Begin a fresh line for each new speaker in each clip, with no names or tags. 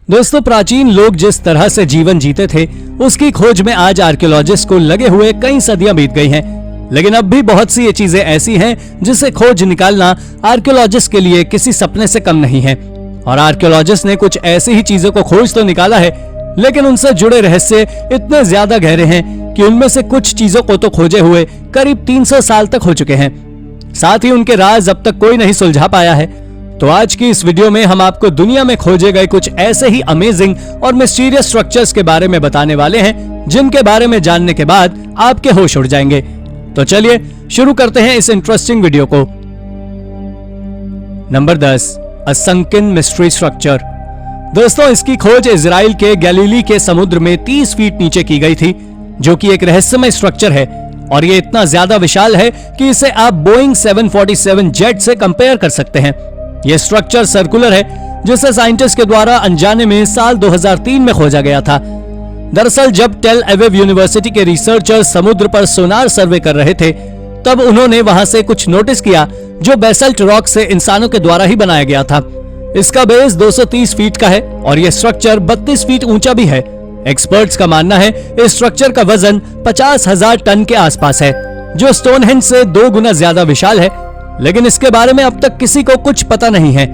दोस्तों, प्राचीन लोग जिस तरह से जीवन जीते थे उसकी खोज में आज आर्कियोलॉजिस्ट को लगे हुए कई सदियां बीत गई हैं। लेकिन अब भी बहुत सी ये चीजें ऐसी हैं जिसे खोज निकालना आर्कियोलॉजिस्ट के लिए किसी सपने से कम नहीं है। और आर्कियोलॉजिस्ट ने कुछ ऐसी ही चीजों को खोज तो निकाला है, लेकिन उनसे जुड़े रहस्य इतने ज्यादा गहरे हैं कि उनमें से कुछ चीजों को तो खोजे हुए करीब 300 साल तक हो चुके हैं। साथ ही उनके राज अब तक कोई नहीं सुलझा पाया है। तो आज की इस वीडियो में हम आपको दुनिया में खोजे गए कुछ ऐसे ही अमेजिंग और मिस्टीरियस स्ट्रक्चर्स के बारे में बताने वाले हैं, जिनके बारे में जानने के बाद आपके होश उड़ जाएंगे। तो चलिए शुरू करते हैं इस इंटरेस्टिंग वीडियो को। नंबर 10, अ संकन मिस्ट्री स्ट्रक्चर। दोस्तों, इसकी खोज इजराइल के गैलीली के समुद्र में 30 फीट नीचे की गई थी, जो कि एक रहस्यमय स्ट्रक्चर है। और ये इतना ज्यादा विशाल है कि इसे आप बोइंग 747 जेट से कंपेयर कर सकते हैं। यह स्ट्रक्चर सर्कुलर है, जिसे साइंटिस्ट के द्वारा अनजाने में साल 2003 में खोजा गया था। दरअसल जब टेल अवीव यूनिवर्सिटी के रिसर्चर्स समुद्र पर सोनार सर्वे कर रहे थे, तब उन्होंने वहां से कुछ नोटिस किया जो बेसल्ट रॉक से इंसानों के द्वारा ही बनाया गया था। इसका बेस 230 फीट का है और यह स्ट्रक्चर 32 फीट ऊंचा भी है। एक्सपर्ट्स का मानना है इस स्ट्रक्चर का वजन 50,000 टन के आसपास है, जो स्टोनहेंज से 2 गुना ज्यादा विशाल है। लेकिन इसके बारे में अब तक किसी को कुछ पता नहीं है।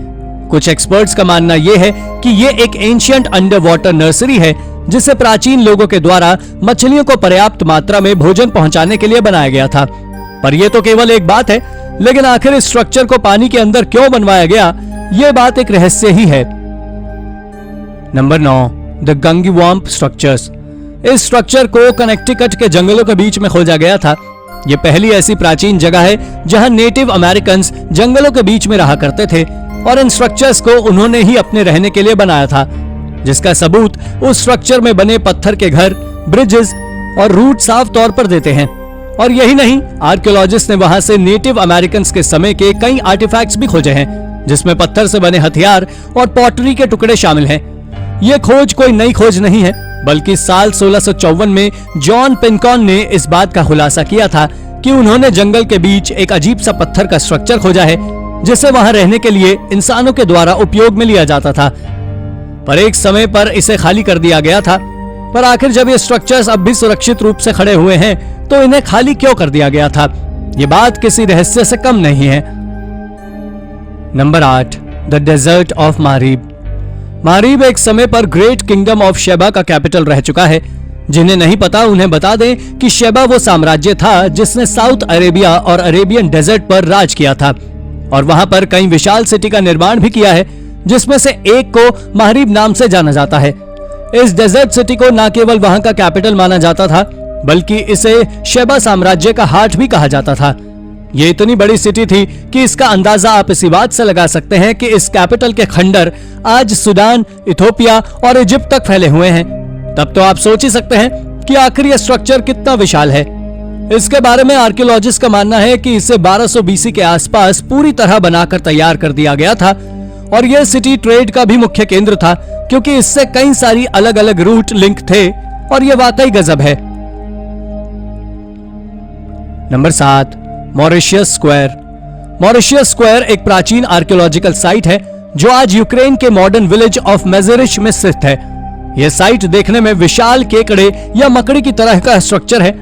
कुछ एक्सपर्ट्स का मानना यह है कि यह एक एंशिएंट अंडर वाटर नर्सरी है, जिसे प्राचीन लोगों के द्वारा मछलियों को पर्याप्त मात्रा में भोजन पहुंचाने के लिए बनाया गया था। पर यह तो केवल एक बात है, लेकिन आखिर इस स्ट्रक्चर को पानी के अंदर क्यों बनवाया गया, यह बात एक रहस्य ही है। Number 9, the Gungywamp structures. इस स्ट्रक्चर को कनेक्टिकट के जंगलों के बीच में खोजा गया था। यह पहली ऐसी प्राचीन जगह है जहां नेटिव अमेरिकन जंगलों के बीच में रहा करते थे, और इन स्ट्रक्चर्स को उन्होंने ही अपने रहने के लिए बनाया था, जिसका सबूत उस स्ट्रक्चर में बने पत्थर के घर, ब्रिजेस और रूट साफ तौर पर देते हैं। और यही नहीं, आर्कियोलॉजिस्ट ने वहां से नेटिव अमेरिकन के समय के कई आर्टिफैक्ट्स भी खोजे हैं, जिसमें पत्थर से बने हथियार और पॉटरी के टुकड़े शामिल हैं। यह खोज कोई नई खोज नहीं है, बल्कि साल 1654 में जॉन पिनकॉन ने इस बात का खुलासा किया था कि उन्होंने जंगल के बीच एक अजीब सा पत्थर का स्ट्रक्चर खोजा है, जिसे वहां रहने के लिए इंसानों के द्वारा उपयोग में लिया जाता था। पर एक समय पर इसे खाली कर दिया गया था। पर आखिर जब ये स्ट्रक्चर्स अब भी सुरक्षित रूप से खड़े हुए हैं, तो इन्हें खाली क्यों कर दिया गया था? ये बात किसी रहस्य से कम नहीं है। Number 8, the desert of Marib. Marib एक समय पर ग्रेट किंगडम ऑफ शेबा का कैपिटल रह चुका है। जिन्हें नहीं पता उन्हें बता दें कि शेबा वो साम्राज्य था जिसने साउथ अरेबिया और अरेबियन डेजर्ट पर राज किया था, और वहां पर कई विशाल सिटी का निर्माण भी किया है, जिसमें से एक को मारीब नाम से जाना जाता है। इस डेजर्ट सिटी को न केवल वहां का कैपिटल माना जाता था, बल्कि इसे शेबा साम्राज्य का हार्ट भी कहा जाता था। ये इतनी बड़ी सिटी थी कि इसका अंदाजा आप इसी बात से लगा सकते हैं कि इस कैपिटल के खंडर आज सूडान, इथोपिया और इजिप्ट तक फैले हुए हैं। तब तो आप सोच ही सकते हैं कि आखिर यह स्ट्रक्चर कितना विशाल है। इसके बारे में आर्कियोलॉजिस्ट का मानना है कि इसे 1200 बीसी के आसपास पूरी तरह बनाकर तैयार कर दिया गया था, और यह सिटी ट्रेड का भी मुख्य केंद्र था, क्योंकि इससे कई सारी अलग अलग रूट लिंक थे, और यह वाकई गजब है। Number 7, Mauritius square. Mauritius square एक प्राचीन आर्कियोलॉजिकल साइट है, जो आज यूक्रेन के मॉडर्न विलेज ऑफ मेजरिश में स्थित है। यह साइट देखने में विशाल केकड़े या मकड़ी की तरह का स्ट्रक्चर है।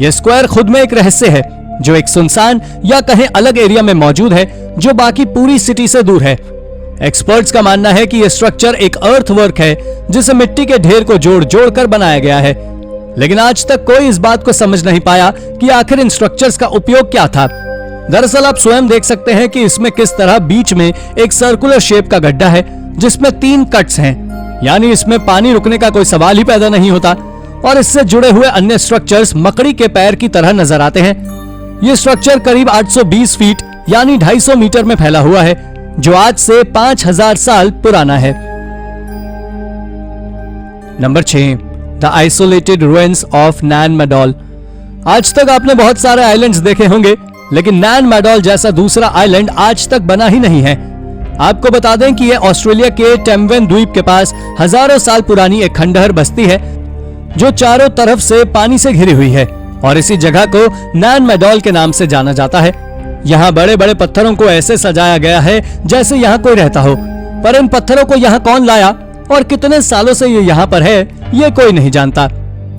यह स्क्वायर खुद में एक रहस्य है, जो एक सुनसान या कहीं अलग एरिया में मौजूद है, जो बाकी पूरी सिटी से दूर है। एक्सपर्ट्स का मानना है कि यह स्ट्रक्चर एक अर्थवर्क है, जिसे मिट्टी के ढेर को जोड़ जोड़ कर बनाया गया है। लेकिन आज तक कोई इस बात को समझ नहीं पाया कि आखिर इन स्ट्रक्चर्स का उपयोग क्या था। दरअसल आप स्वयं देख सकते हैं कि इसमें किस तरह बीच में एक सर्कुलर शेप का गड्ढा है, जिसमें 3 कट्स हैं, यानी इसमें पानी रुकने का कोई सवाल ही पैदा नहीं होता। और इससे जुड़े हुए अन्य स्ट्रक्चर्स मकड़ी के पैर की तरह नजर आते हैं। यह स्ट्रक्चर करीब 820 फीट यानी 250 मीटर में फैला हुआ है, जो आज से 5000 साल पुराना है। Number 6, the isolated ruins of Nan Madol. आज तक आपने बहुत सारे आइलैंड्स देखे होंगे, लेकिन नैन मैडोल जैसा दूसरा आइलैंड आज तक बना ही नहीं है। आपको बता दें कि यह ऑस्ट्रेलिया के टेम्वेन द्वीप के पास हजारों साल पुरानी एक खंडहर बस्ती है, जो चारों तरफ से पानी से घिरी हुई है, और इसी जगह को नैन मैडोल के नाम से जाना जाता है। यहाँ बड़े बड़े पत्थरों को ऐसे सजाया गया है जैसे यहाँ कोई रहता हो, पर इन पत्थरों को यहाँ कौन लाया और कितने सालों से ये यहाँ पर है ये कोई नहीं जानता।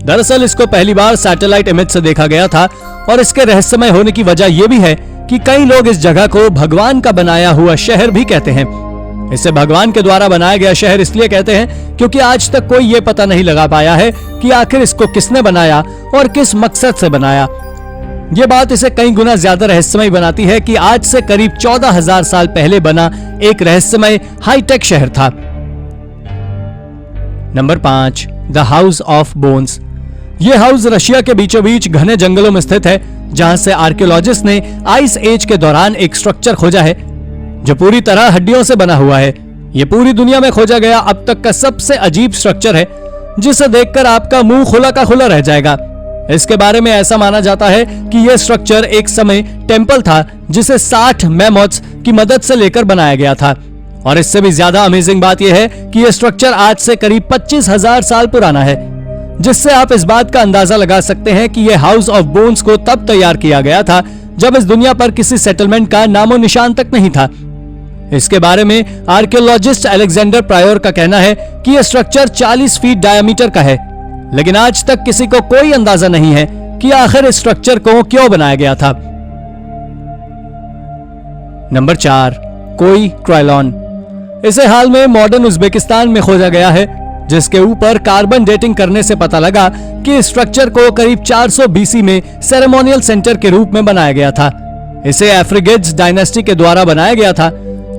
दरअसल इसको पहली बार सैटेलाइट इमेज से देखा गया था और इसके रहस्यमय होने की वजह यह भी है कि कई लोग इस जगह को भगवान का बनाया हुआ शहर भी कहते हैं। इसे भगवान के द्वारा बनाया गया शहर इसलिए कहते हैं क्योंकि आज तक कोई ये पता नहीं लगा पाया है कि आखिर इसको किसने बनाया और किस मकसद से बनाया। ये बात इसे कई गुना ज्यादा रहस्यमय बनाती है कि आज से करीब 14,000 साल पहले बना एक रहस्यमय हाईटेक शहर था। Number 5, the house of bones. यह हाउस रशिया के बीचों बीच घने जंगलों में स्थित है, जहां से आर्कियोलॉजिस्ट ने आइस एज के दौरान एक स्ट्रक्चर खोजा है जो पूरी तरह हड्डियों से बना हुआ है। यह पूरी दुनिया में खोजा गया अब तक का सबसे अजीब स्ट्रक्चर है, जिसे देखकर आपका मुंह खुला का खुला रह जाएगा। इसके बारे में ऐसा माना जाता है कि यह स्ट्रक्चर एक समय टेंपल था, जिसे 60 मैमोथ्स की मदद से लेकर बनाया गया था। और इससे भी ज्यादा अमेजिंग बात यह है कि यह स्ट्रक्चर आज से करीब 25,000 साल पुराना है, जिससे आप इस बात का अंदाजा लगा सकते हैं कि यह हाउस ऑफ बोन्स को तब तैयार किया गया था जब इस दुनिया पर किसी सेटलमेंट का नामो निशान तक नहीं था। इसके बारे में आर्कियोलॉजिस्ट अलेक्जेंडर प्रायोर का कहना है कि यह स्ट्रक्चर 40 फीट डायमीटर का है, लेकिन आज तक किसी को कोई अंदाजा नहीं है कि आखिर इस स्ट्रक्चर को क्यों बनाया गया था। नंबर 4, कोई क्राइलॉन। इसे हाल में मॉडर्न उज्बेकिस्तान में खोजा गया है, जिसके ऊपर कार्बन डेटिंग करने से पता लगा कि इस स्ट्रक्चर को करीब 400 बीसी में सेरेमोनियल सेंटर के रूप में बनाया गया था। इसे एफ्रिगिड्स डायनेस्टी के द्वारा बनाया गया था।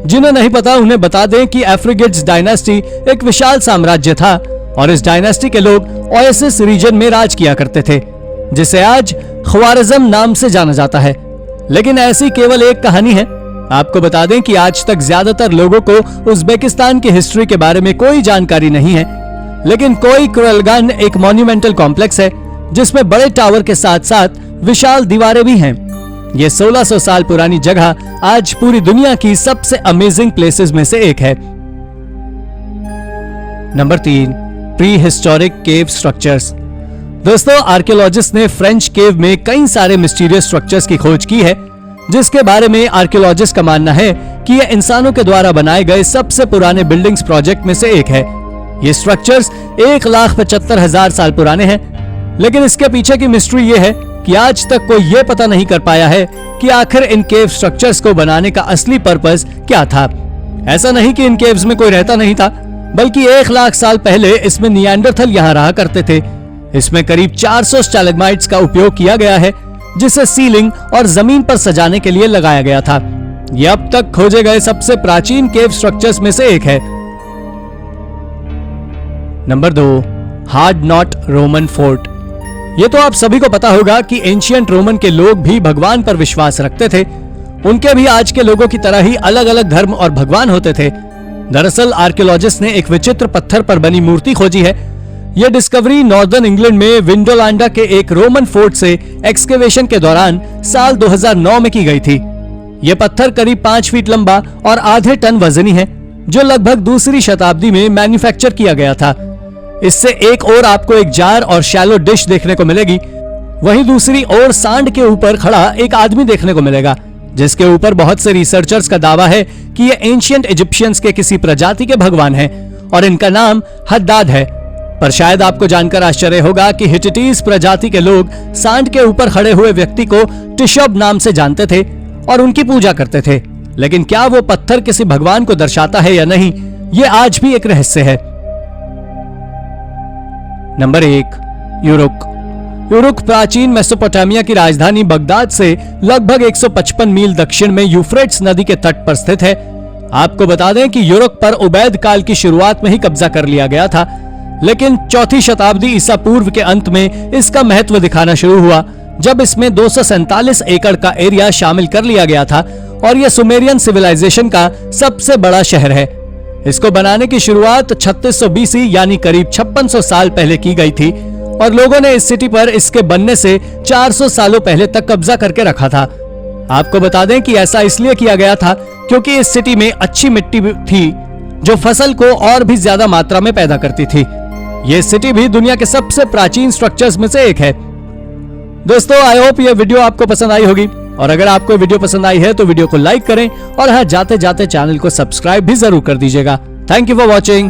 जिन्हें नहीं पता उन्हें बता दें कि एफ्रिगिड्स डायनेस्टी एक विशाल साम्राज्य था और इस डायनेस्टी के लोग ओएसिस रीजन में राज किया करते थे, जिसे आज ख्वारिज़म नाम से जाना जाता है। लेकिन ऐसी केवल एक कहानी है। आपको बता दें कि आज तक ज्यादातर लोगों को उज्बेकिस्तान की हिस्ट्री के बारे में कोई जानकारी नहीं है, लेकिन कोई कुरलगान एक मॉन्यूमेंटल कॉम्प्लेक्स है जिसमें बड़े टावर के साथ साथ विशाल दीवारें भी हैं। यह 1600 साल पुरानी जगह आज पूरी दुनिया की सबसे अमेजिंग प्लेसेस में से एक है। नंबर 3, प्री हिस्टोरिक केव स्ट्रक्चर्स। दोस्तों, आर्कियोलॉजिस्ट ने फ्रेंच केव में कई सारे मिस्टीरियस स्ट्रक्चर्स की खोज की है, जिसके बारे में आर्कियोलॉजिस्ट का मानना है कि यह इंसानों के द्वारा बनाए गए सबसे पुराने बिल्डिंग्स प्रोजेक्ट में से एक है। ये स्ट्रक्चर्स 1,75,000 साल पुराने हैं, लेकिन इसके पीछे की मिस्ट्री ये है कि आज तक कोई ये पता नहीं कर पाया है कि आखिर इन केव स्ट्रक्चर्स को बनाने का असली पर्पस क्या था। ऐसा नहीं कि इन केव्स में कोई रहता नहीं था, बल्कि 1,00,000 साल पहले इसमें निएंडरथल यहाँ रहा करते थे। इसमें करीब 400 स्टैलेग्माइट्स का उपयोग किया गया है, जिसे सीलिंग और जमीन पर सजाने के लिए लगाया गया था। यह अब तक खोजे गए सबसे प्राचीन केव स्ट्रक्चर्स में से एक है। Number 2, hard not Roman fort. यह तो आप सभी को पता होगा कि एंशिएंट रोमन के लोग भी भगवान पर विश्वास रखते थे। उनके भी आज के लोगों की तरह ही अलग अलग धर्म और भगवान होते थे। दरअसल आर्कियोलॉजिस्ट ने एक विचित्र पत्थर पर बनी मूर्ति खोजी है। यह डिस्कवरी नॉर्दर्न इंग्लैंड में विंडोलांडा के एक रोमन फोर्ट से एक्सकेवेशन के दौरान साल 2009 में की गई थी। यह पत्थर करीब 5 फीट लंबा और आधे टन वजनी है, जो लगभग दूसरी शताब्दी में मैन्युफैक्चर किया गया था। इससे एक और आपको एक जार और शैलो डिश देखने को मिलेगी, वहीं दूसरी ओर सांड के ऊपर खड़ा एक आदमी देखने को मिलेगा, जिसके ऊपर बहुत से रिसर्चर्स का दावा है कि ये एंशिएंट इजिप्शियंस के किसी प्रजाति के भगवान हैं और इनका नाम हद्दाद है। पर शायद आपको जानकर आश्चर्य होगा कि हिटिटीज प्रजाति के लोग सांड के ऊपर खड़े हुए व्यक्ति को टिशब नाम से जानते थे और उनकी पूजा करते थे। लेकिन क्या वो पत्थर किसी भगवान को दर्शाता है या नहीं, ये आज भी एक रहस्य है। नंबर 1, यूरुक। यूरुक प्राचीन मेसोपोटामिया की राजधानी बगदाद से लगभग 155 मील दक्षिण में यूफ्रेट्स नदी के तट पर स्थित है। आपको बता दें कि यूरुक पर उबैद काल की शुरुआत में ही कब्जा कर लिया गया था, लेकिन 4वीं शताब्दी ईसा पूर्व के अंत में इसका महत्व दिखाना शुरू हुआ, जब इसमें 247 एकड़ का एरिया शामिल कर लिया गया था और यह सुमेरियन सिविलाइजेशन का सबसे बड़ा शहर है। इसको बनाने की शुरुआत 3600 बीसी यानी करीब 5600 साल पहले की गई थी और लोगों ने इस सिटी पर इसके बनने से 400 सालों पहले तक कब्जा करके रखा था। आपको बता दें कि ऐसा इसलिए किया गया था क्योंकि इस सिटी में अच्छी मिट्टी थी जो फसल को और भी ज्यादा मात्रा में पैदा करती थी। यह सिटी भी दुनिया के सबसे प्राचीन स्ट्रक्चर्स में से एक है। दोस्तों, आई होप ये वीडियो आपको पसंद आई होगी और अगर आपको वीडियो पसंद आई है तो वीडियो को लाइक करें और हाँ, जाते जाते चैनल को सब्सक्राइब भी जरूर कर दीजिएगा। Thank you for watching.